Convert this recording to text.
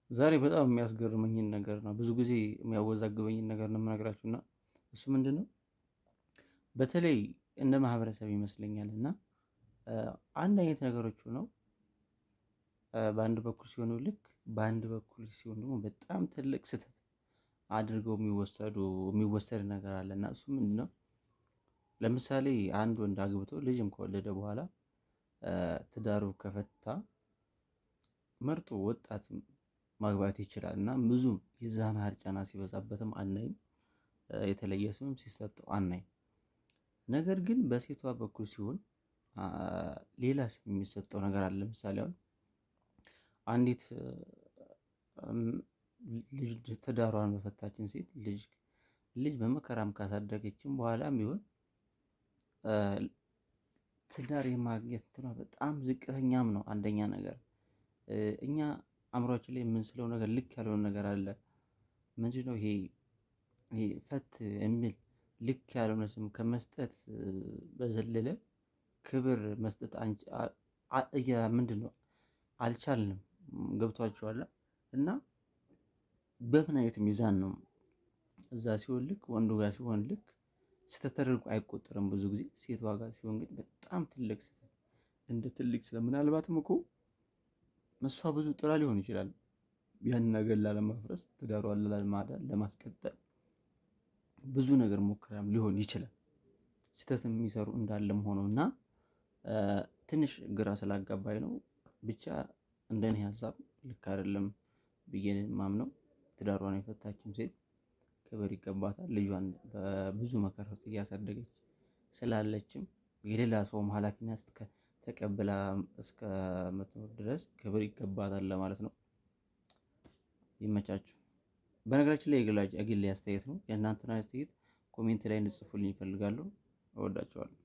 ዛሬ በጣም የሚያስገርመኝን ነገር ነው፣ ብዙ ጊዜ የሚያወዛግበኝን ነገር ነው የምነግራችሁ እና እሱ ምንድን ነው? በተለይ እንደ ማህበረሰብ ይመስለኛል እና አንድ አይነት ነገሮች ሆነው በአንድ በኩል ሲሆኑ ልክ፣ በአንድ በኩል ሲሆን ደግሞ በጣም ትልቅ ስህተት አድርገው የሚወሰድ ነገር አለ እና እሱ ምንድን ነው? ለምሳሌ አንድ ወንድ አግብቶ ልጅም ከወለደ በኋላ ትዳሩ ከፈታ መርጦ ወጣት ማግባት ይችላል እና ብዙ የዛን ያህል ጫና ሲበዛበትም አናይም፣ የተለየ ስምም ሲሰጠው አናይም። ነገር ግን በሴቷ በኩል ሲሆን ሌላ ስም የሚሰጠው ነገር አለ። ለምሳሌ አሁን አንዲት ልጅ ትዳሯን በፈታችን ሴት ልጅ በመከራም ካሳደገችም በኋላም ቢሆን ትዳር የማግኘት እንትኗ በጣም ዝቅተኛም ነው። አንደኛ ነገር እኛ አእምሯችን ላይ የምንስለው ነገር ልክ ያልሆነ ነገር አለ። ምንድነው ይሄ? ፈት የሚል ልክ ያልሆነ ስም ከመስጠት በዘለለ ክብር መስጠት ምንድነው አልቻልንም። ገብቷችኋል? እና በምን አይነት ሚዛን ነው እዛ ሲሆን ልክ ወንዱ ጋር ሲሆን ልክ ስህተት ተደርጎ አይቆጠርም። ብዙ ጊዜ ሴቷ ጋር ሲሆን ግን በጣም ትልቅ ስህተት፣ እንደ ትልቅ ስህተት። ምናልባትም እኮ እሷ ብዙ ጥራ ሊሆን ይችላል ያን ነገር ላለማፍረስ፣ ትዳሯን ላለማዳን፣ ለማስቀጠል ብዙ ነገር ሞክራም ሊሆን ይችላል። ስህተት የሚሰሩ እንዳለም ሆኖ እና ትንሽ ግራ ስላጋባኝ ነው። ብቻ እንደኔ ሀሳብ ልክ አይደለም ብዬ ማምነው። ትዳሯን የፈታችም ሴት ክብር ይገባታል። ልጇን በብዙ መከራ ውስጥ እያሳደገች ስላለችም የሌላ ሰውም ኃላፊነት ተቀብላ እስከምትኖር ድረስ ክብር ይገባታል ለማለት ነው። ይመቻችሁ። በነገራችን ላይ የግል አስተያየት ነው። የእናንተን አስተያየት ኮሜንት ላይ እንድጽፉልኝ ይፈልጋሉ። እወዳቸዋለሁ።